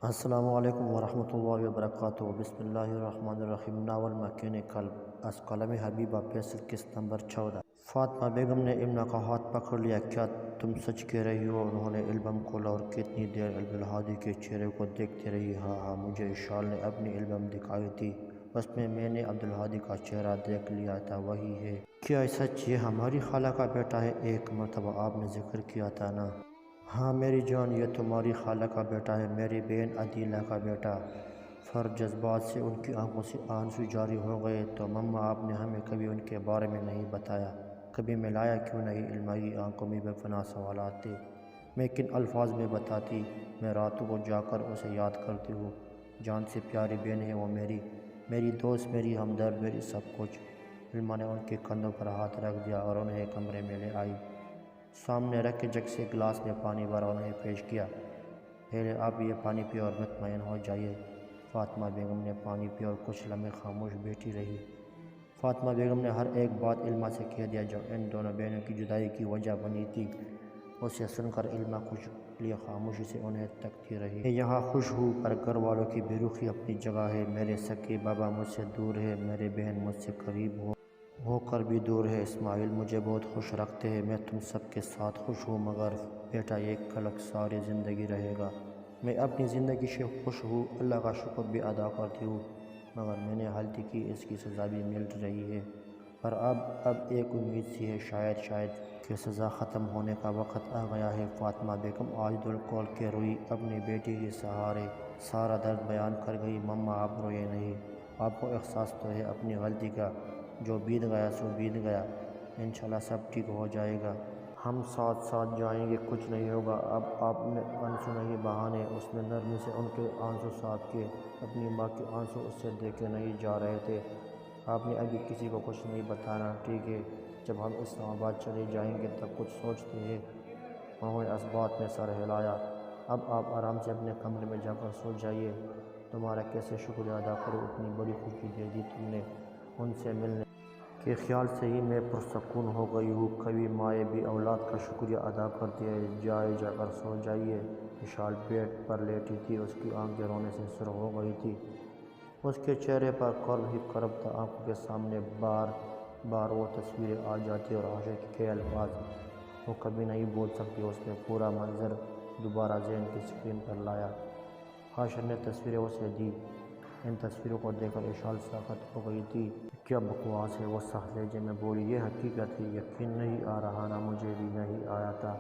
السلام علیکم ورحمۃ اللہ وبرکاتہ۔ بسم اللہ الرحمن الرحیم۔ ناول مکین قلب از قلم حبیبہ فیصل، قسط نمبر 14۔ فاطمہ بیگم نے امنا کا ہاتھ پکڑ لیا۔ کیا تم سچ کہہ رہی ہو؟ انہوں نے البم کھولا اور کتنی دیر عبدالہادی کے چہرے کو دیکھتی رہی۔ ہاں، مجھے اشال نے اپنی البم دکھائی تھی، اس میں نے عبدالہادی کا چہرہ دیکھ لیا تھا، وہی ہے۔ کیا سچ یہ ہماری خالہ کا بیٹا ہے؟ ایک مرتبہ آپ نے ذکر کیا تھا نا؟ ہاں میری جان، یہ تمہاری خالہ کا بیٹا ہے، میری بہن عدیلہ کا بیٹا۔ فر جذبات سے ان کی آنکھوں سے آنسو جاری ہو گئے۔ تو مما، آپ نے ہمیں کبھی ان کے بارے میں نہیں بتایا، کبھی ملایا کیوں نہیں؟ علما کی آنکھوں میں بے پناہ سوالات تھے۔ میں کن الفاظ میں بتاتی؟ میں راتوں کو جا کر اسے یاد کرتی ہوں۔ جان سے پیاری بہن ہے وہ میری دوست، میری ہمدرد، میری سب کچھ۔ علما نے ان کے کندھوں پر ہاتھ رکھ دیا اور انہیں کمرے میں لے آئی۔ سامنے رکھ کے جگ سے گلاس میں پانی بھرا انہیں پیش کیا۔ پہلے آپ یہ پانی پیو اور مطمئن ہو جائیے۔ فاطمہ بیگم نے پانی پیا اور کچھ لمحے خاموش بیٹھی رہی۔ فاطمہ بیگم نے ہر ایک بات علما سے کہہ دیا جو ان دونوں بہنوں کی جدائی کی وجہ بنی تھی۔ اسے سن کر علما کچھ لیے خاموشی سے انہیں تکتی رہی۔ میں یہاں خوش ہوں، پر گھر والوں کی بے رخی اپنی جگہ ہے۔ میرے سکے بابا مجھ سے دور ہے، میرے بہن مجھ سے قریب ہو کر بھی دور ہے۔ اسماعیل مجھے بہت خوش رکھتے ہیں، میں تم سب کے ساتھ خوش ہوں، مگر بیٹا یہ کلک ساری زندگی رہے گا۔ میں اپنی زندگی سے خوش ہوں، اللہ کا شکر بھی ادا کرتی ہوں، مگر میں نے غلطی کی، اس کی سزا بھی مل رہی ہے۔ پر اب ایک امید سی ہے، شاید کہ سزا ختم ہونے کا وقت آ گیا ہے۔ فاطمہ بیگم آج دل کھول کے روئی، اپنی بیٹی کے سہارے سارا درد بیان کر گئی۔ مما آپ روئے نہیں، آپ کو احساس تو ہے اپنی غلطی کا، جو بیت گیا سو بیت گیا، انشاءاللہ سب ٹھیک ہو جائے گا۔ ہم ساتھ جائیں گے، کچھ نہیں ہوگا۔ اب آپ نے آنسو نہیں بہانے۔ اس نے نرمی سے ان کے آنسو صاف کیے۔ اپنی ماں کے آنسو اس سے دیکھے نہیں جا رہے تھے۔ آپ نے ابھی کسی کو کچھ نہیں بتانا، ٹھیک ہے؟ جب ہم اسلام آباد چلے جائیں گے تب کچھ سوچتے ہیں۔ انہوں نے اس بات میں سر ہلایا۔ اب آپ آرام سے اپنے کمرے میں جا کر سو جائیے۔ تمہارا کیسے شکریہ ادا کروں، اتنی بڑی خوشی دے دی تم نے۔ ان سے ملنے کے خیال سے ہی میں پرسکون ہو گئی ہوں۔ کبھی مائیں بھی اولاد کا شکریہ ادا کرتی ہے۔ جا کر سو جائیے۔ اشال بیڈ پر لیٹی تھی، اس کی آنکھیں رونے سے سرخ ہو گئی تھی، اس کے چہرے پر کرب ہی کرب تھا۔ آنکھوں کے سامنے بار بار وہ تصویریں آ جاتی اور عاشق کے الفاظ وہ کبھی نہیں بھول سکتی۔ اس نے پورا منظر دوبارہ ذہن کی اسکرین پر لایا۔ حاشر نے تصویریں اسے دی۔ ان تصویروں کو دیکھ کر اشال ساخت ہو گئی تھی۔ کیا بکواس ہے، وہ سخت لہجے میں بولی۔ یہ حقیقت ہے، یقین نہیں آ رہا نا؟ مجھے بھی نہیں آیا تھا۔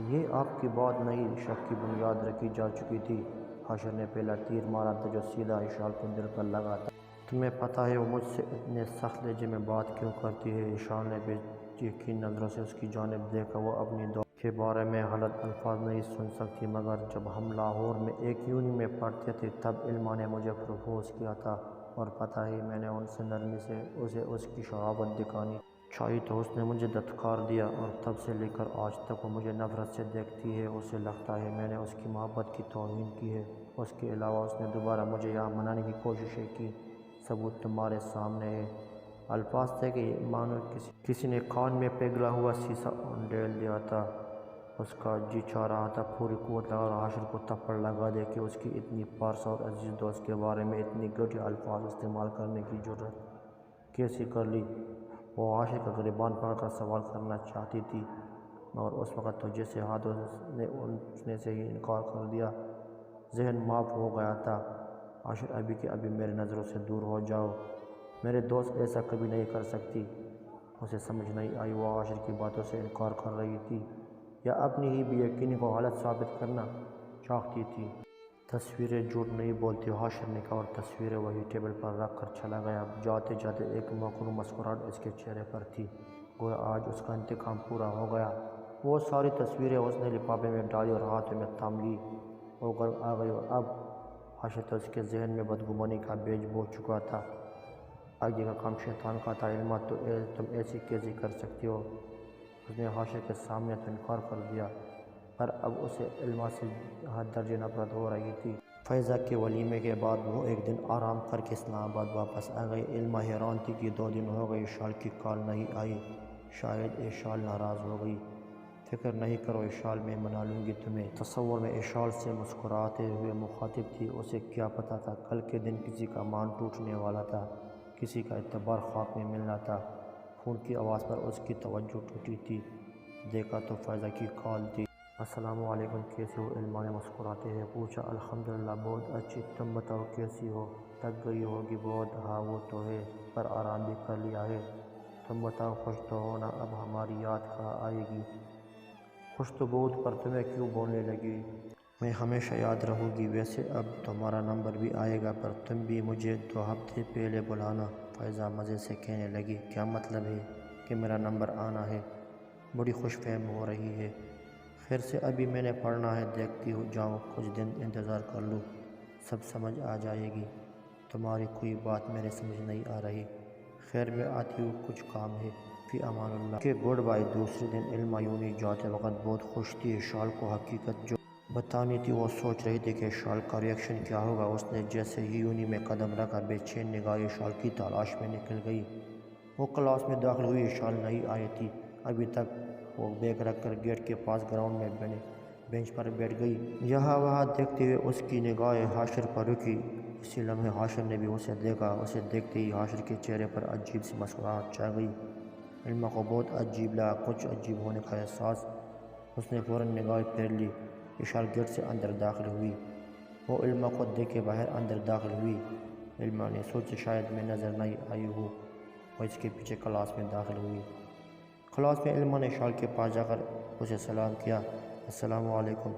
یہ آپ کی بات نہیں، شک کی بنیاد رکھی جا چکی تھی۔ حاشر نے پہلا تیر مارا تھا جو سیدھا اشال کے دل پر لگا تھا۔ تمہیں پتہ ہے وہ مجھ سے اتنے سخت لہجے میں بات کیوں کرتی ہے؟ اشال نے بے یقین نظروں سے اس کی جانب دیکھا۔ وہ اپنی دوست کے بارے میں غلط الفاظ نہیں سن سکتی، مگر جب ہم لاہور میں ایک یونین میں پڑھتے تھے تب علما نے مجھے پروپوز کیا تھا، اور پتہ ہے میں نے ان سے نرمی سے اسے اس کی شہامت دکھانی چاہی تو اس نے مجھے دھتکار دیا، اور تب سے لے کر آج تک وہ مجھے نفرت سے دیکھتی ہے۔ اسے لگتا ہے میں نے اس کی محبت کی توہین کی ہے۔ اس کے علاوہ اس نے دوبارہ مجھے یہاں منانے کی کوششیں کی، ثبوت تمہارے سامنے ہے۔ الفاظ تھے کہ مانو کسی نے کان میں پگھلا ہوا سیسا ڈال دیا تھا۔ اس کا جی چاہ رہا تھا پوری قوت لگا کر حاشر کو تھپڑ لگا دے کہ اس کی اتنی پارسا اور عزیز دوست کے بارے میں اتنی گھٹیا الفاظ استعمال کرنے کی جرأت کیسے کر لی۔ وہ حاشر کا گریبان پکڑ کر سوال کرنا چاہتی تھی، مگر اس وقت تو جیسے ہاتھوں نے اٹھنے سے ہی انکار کر دیا۔ ذہن معاف ہو گیا تھا۔ حاشر ابھی کہ ابھی میری نظروں سے دور ہو جاؤ، میرے دوست ایسا کبھی نہیں کر سکتی۔ اسے سمجھ نہیں آئی وہ حاشر کی باتوں سے انکار کر رہی تھی یا اپنی ہی بے یقینی کو غلط ثابت کرنا چاہتی تھی۔ تصویریں جھوٹ نہیں بولتی، حاشر نے کہا، اور تصویریں وہی ٹیبل پر رکھ کر چلا گیا۔ جاتے جاتے ایک مغرور مسکراہٹ اس کے چہرے پر تھی، گویا آج اس کا انتقام پورا ہو گیا۔ وہ ساری تصویریں اس نے لفافے میں ڈالی اور ہاتھوں میں تھام لی۔ وہ گھر آ گئی اور اب حاشر تو اس کے ذہن میں بدگمانی کا بیج بو چکا تھا۔ آگے کا کام شیطان کا تھا۔ علما تم ایسی کیسے کر سکتی ہو؟ اس نے حاشر کے سامنے تو انکار کر دیا، پر اب اسے علما سے حد درجے نفرت ہو رہی تھی۔ فیضہ کے ولیمے کے بعد وہ ایک دن آرام کر کے اسلام آباد واپس آ گئی۔ علما حیران تھی کہ 2 دن ہو گئے اشال کی کال نہیں آئی، شاید اشال ناراض ہو گئی فکر نہیں کرو اشال میں منا لوں گی تمہیں۔ تصور میں اشال سے مسکراتے ہوئے مخاطب تھی، اسے کیا پتہ تھا کل کے دن کسی کا مان ٹوٹنے والا تھا، کسی کا اعتبار خاک میں ملنا تھا۔ فون کی آواز پر اس کی توجہ ٹوٹی تھی، دیکھا تو فائزہ کی کال تھی۔ السلام علیکم، کیسے ہو؟ علما نے مسکراتے ہوئے پوچھا۔ الحمدللہ بہت اچھی، تم بتاؤ کیسی ہو؟ تھک گئی ہوگی بہت۔ ہاں وہ تو ہے، پر آرام بھی کر لیا ہے۔ تم بتاؤ خوش تو ہو نا؟ اب ہماری یاد کہاں آئے گی؟ خوش تو بہت، پر تمہیں کیوں بولنے لگی؟ میں ہمیشہ یاد رہوں گی، ویسے اب تمہارا نمبر بھی آئے گا، پر تم بھی مجھے 2 ہفتے پہلے بلانا۔ فائزہ مزے سے کہنے لگی، کیا مطلب ہے کہ میرا نمبر آنا ہے؟ بڑی خوش فہم ہو رہی ہے۔ خیر سے ابھی میں نے پڑھنا ہے، دیکھتی جاؤں، کچھ دن انتظار کر لوں، سب سمجھ آ جائے گی۔ تمہاری کوئی بات میرے سمجھ نہیں آ رہی۔ خیر میں آتی ہوں، کچھ کام ہے، فی امان اللہ۔ کہ گڈ بائی۔ دوسرے دن علما یونی جاتے وقت بہت خوش تھی۔ اشال کو حقیقت جو بتانی تھی وہ سوچ رہی تھی کہ اشال کا ریئیکشن کیا ہوگا۔ اس نے جیسے ہی یونی میں قدم رکھا، بے چین نگاہیں اشال کی تلاش میں نکل گئی۔ وہ کلاس میں داخل ہوئی، اشال نہیں آئی تھی ابھی تک۔ وہ بیگ رکھ کر گیٹ کے پاس گراؤنڈ میں بنے بینچ پر بیٹھ گئی۔ یہاں وہاں دیکھتے ہوئے اس کی نگاہیں حاشر پر رکی۔ اسی لمحے حاشر نے بھی اسے دیکھا۔ اسے دیکھتے ہی حاشر کے چہرے پر عجیب سی مسکراہٹ چھا گئی۔ علما کو بہت عجیب لگا، کچھ عجیب ہونے کا احساس۔ اس نے فوراً نگاہیں پھیر لی۔ اشال گیٹ سے اندر داخل ہوئی۔ وہ علما کو دیکھے باہر اندر داخل ہوئی۔ علما نے سوچا شاید میں نظر نہیں آئی ہوں۔ وہ اس کے پیچھے کلاس میں داخل ہوئی۔ کلاس میں علما نے اشال کے پاس جا کر اسے سلام کیا۔ السلام علیکم۔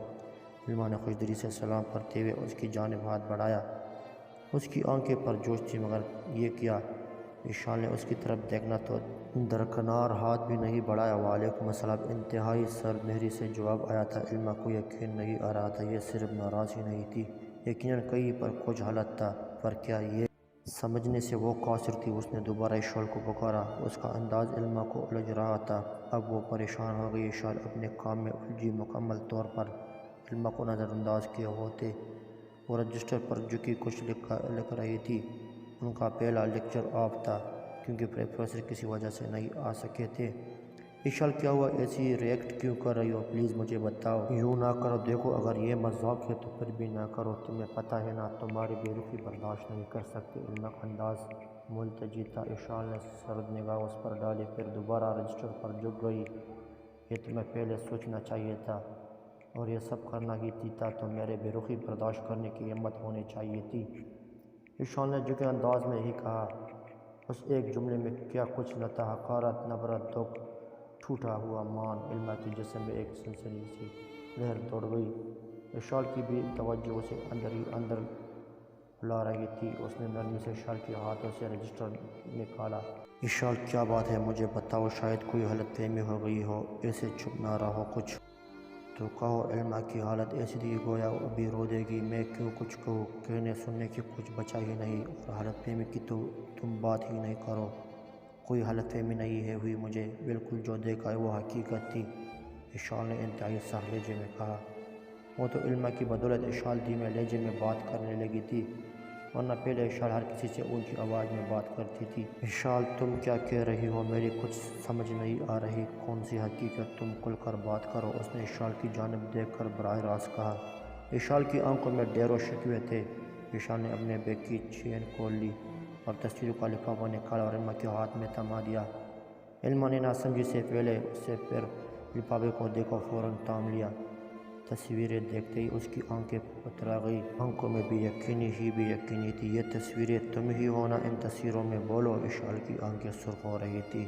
علما نے خوشدلی سے سلام کرتے ہوئے اس کی جانب ہاتھ بڑھایا۔ اس کی آنکھیں پرجوش تھیں، مگر یہ کیا؟ اشال نے اس کی طرف دیکھنا تو درکنار ہاتھ بھی نہیں بڑھایا۔ وعلیکم السلام، انتہائی سرد لہجے سے جواب آیا تھا۔ علما کو یقین نہیں آ رہا تھا، یہ صرف ناراضی نہیں تھی، یقیناً کہیں پر کچھ غلط تھا، پر کیا؟ یہ سمجھنے سے وہ قاصر تھی۔ اس نے دوبارہ اشال کو پکارا۔ اس کا انداز علما کو الجھ رہا تھا، اب وہ پریشان ہو گئی۔ اشال اپنے کام میں الجھی، مکمل طور پر علما کو نظر انداز کیے ہوتے۔ وہ رجسٹر پر جھکی کچھ لکھ رہی تھی۔ ان کا پہلا لیکچر آف تھا کیونکہ پروفیسر کسی وجہ سے نہیں آ سکے تھے۔ اشال کیا ہوا؟ ایسی ریئیکٹ کیوں کر رہی ہو؟ پلیز مجھے بتاؤ۔ یوں نہ کرو، دیکھو اگر یہ مذاق ہے تو پھر بھی نہ کرو، تمہیں پتہ ہے نا تمہاری بے رخی برداشت نہیں کر سکتے۔ علما کا انداز ملتجی تھا۔ اشال نے سرد نگاہ اس پر ڈالی، پھر دوبارہ رجسٹر پر جھک گئی۔ یہ تمہیں پہلے سوچنا چاہیے تھا، اور یہ سب کرنا ہی تھا تو میرے بے رخی برداشت کرنے کی ہمت ہونی چاہیے تھی۔ اشال نے جھکے انداز میں ہی کہا۔ اس ایک جملے میں کیا کچھ نہ تھا، حقارت، نفرت، دکھ، ٹوٹا ہوا مان۔ علما کے جسم میں ایک سنسنی سی لہر دوڑ گئی۔ اشال کی بھی توجہ اسے اندر ہی اندر بلا رہی تھی۔ اس نے نرمی سے اشال کے ہاتھوں سے رجسٹر نکالا۔ اشال کیا بات ہے؟ مجھے بتاؤ، شاید کوئی غلط فہمی ہو گئی ہو، ایسے چپ نہ رہو، کچھ تو کہو۔ علما کی حالت ایسی تھی گویا ابھی رو دے گی۔ میں کیوں کچھ کہوں؟ کہنے سننے کی کچھ بچا ہی نہیں، اور غلط فہمی کی تو تم بات ہی نہیں کرو۔ کوئی غلط فہمی نہیں ہے ہوئی، مجھے بالکل جو دیکھا ہے وہ حقیقت تھی، اشال نے انتہائی سخت لہجے میں کہا۔ وہ تو علما کی بدولت اشال دھیمے لہجے میں بات کرنے لگی تھی، ورنہ پہلے اشال ہر کسی سے اونچی آواز میں بات کرتی تھی۔ اشال تم کیا کہہ رہی ہو؟ میری کچھ سمجھ نہیں آ رہی۔ کون سی حقیقت؟ تم کھل کر بات کرو، اس نے اشال کی جانب دیکھ کر براہ راست کہا۔ اشال کی آنکھوں میں ڈیر و شکوے تھے۔ اشال نے اپنے بیگ کی چین کھول لی اور تصویروں کا لفافہ نکالا اور علما کے ہاتھ میں تھما دیا۔ علما نے نہ سمجھی سے پہلے اسے پھر لفافے کو دیکھا، فوراً تھام لیا۔ تصویریں دیکھتے ہی اس کی آنکھیں پترا گئی، آنکھوں میں بے یقینی ہی بے یقینی تھی۔ یہ تصویریں تم ہی ہو نا؟ ان تصویروں میں بولو۔ اشال کی آنکھیں سرخ ہو رہی تھی۔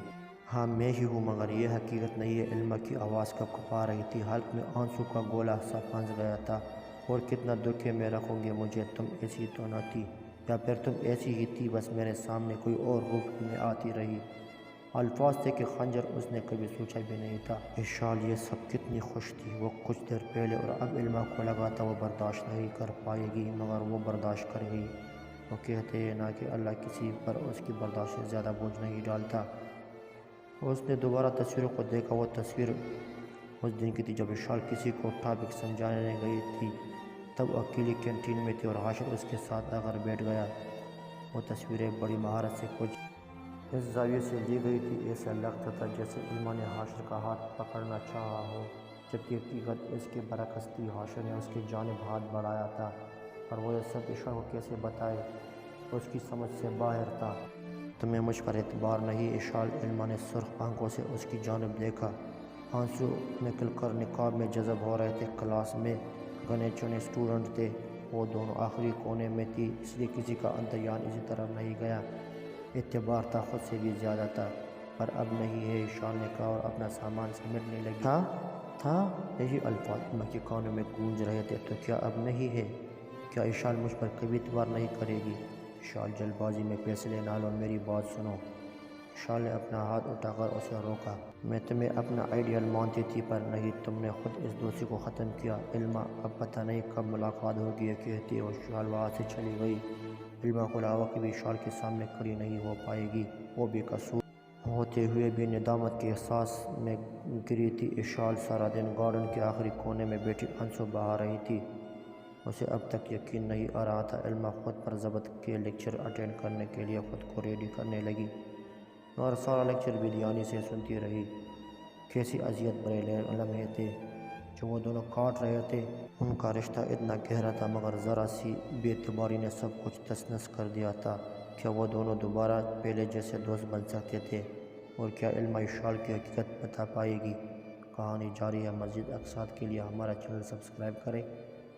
ہاں میں ہی ہوں، مگر یہ حقیقت نہیں ہے۔ علما کی آواز کپ کپا رہی تھی، حلق میں آنسو کا گولا سا پھنس گیا تھا۔ اور کتنا دکھ ہے میں رکھوں گی مجھے، تم ایسی تو نہ تھی، یا پھر تم ایسی ہی تھی، بس میرے سامنے کوئی اور روپ میں آتی رہی۔ الفاظ تھے کہ خنجر، اس نے کبھی سوچا بھی نہیں تھا۔ اشال یہ سب کتنی خوش تھی، وہ کچھ دیر پہلے، اور اب علما کو لگا تھا وہ برداشت نہیں کر پائے گی، مگر وہ برداشت کر گئی۔ وہ کہتے ہیں نا کہ اللہ کسی پر اس کی برداشت سے زیادہ بوجھ نہیں ڈالتا۔ اس نے دوبارہ تصویروں کو دیکھا۔ وہ تصویر اس دن کی تھی جب اشال کسی کو ٹاپک سمجھانے گئی تھی، تب وہ اکیلی کینٹین میں تھی اور حاشر اس کے ساتھ آ کر بیٹھ گیا۔ وہ تصویریں بڑی مہارت سے کچھ اس زاویے سے لی گئی تھی، ایسا لگتا تھا جیسے علما نے حاشر کا ہاتھ پکڑنا چاہا ہو، جبکہ حقیقت اس کے برعکس تھی۔ حاشر نے اس کی جانب ہاتھ بڑھایا تھا، پر وہ یہ سب عشاء کو کیسے بتائے، اس کی سمجھ سے باہر تھا۔ تمہیں مجھ پر اعتبار نہیں؟ اشال علما نے سرخ آنکھوں سے اس کی جانب دیکھا۔ آنسو نکل کر نقاب میں جذب ہو رہے تھے۔ کلاس میں گنے چنے اسٹوڈنٹ تھے، وہ دونوں آخری کونے میں تھی، اس لیے کسی کا دھیان اسی طرف نہیں گیا۔ اعتبار تھا، خود سے بھی زیادہ تھا، پر اب نہیں ہے، اشال نے کہا اور اپنا سامان سمیٹنے لگی۔ تھا یہی الفاظ علما کے کانوں میں گونج رہے تھے۔ تو کیا اب نہیں ہے؟ کیا اشال مجھ پر کبھی اعتبار نہیں کرے گی؟ اشال جلد بازی میں فیصلے نہ لو، میری بات سنو۔ اشال نے اپنا ہاتھ اٹھا کر اسے روکا۔ میں تمہیں اپنا آئیڈیل مانتی تھی، پر نہیں، تم نے خود اس دوستی کو ختم کیا۔ علما، اب پتہ نہیں کب ملاقات ہوگی، یہ کہتے ہوئے اشال وہاں سے چلی گئی۔ علما کو لگا کہ بھی اشال کے سامنے کھڑی نہیں ہو پائے گی، وہ بے قصور ہوتے ہوئے بھی ندامت کے احساس میں گری تھی۔ اشال سارا دن گارڈن کے آخری کونے میں بیٹھی آنسو بہا رہی تھی۔ اسے اب تک یقین نہیں آ رہا تھا۔ علما خود پر ضبط کے لیکچر اٹینڈ کرنے کے لیے خود کو ریڈی کرنے لگی، اور سارا لیکچر بے دھیانی سے سنتی رہی۔ کیسی اذیت بھرے لمحے تھے جو وہ دونوں کاٹ رہے تھے۔ ان کا رشتہ اتنا گہرا تھا، مگر ذرا سی بے اعتباری نے سب کچھ تس نس کر دیا تھا۔ کیا وہ دونوں دوبارہ پہلے جیسے دوست بن سکتے تھے؟ اور کیا علما اشال کی حقیقت بتا پائے گی؟ کہانی جاری ہے۔ مزید اقساط کے لیے ہمارا چینل سبسکرائب کریں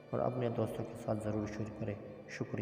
اور اپنے دوستوں کے ساتھ ضرور شیئر کریں۔ شکریہ۔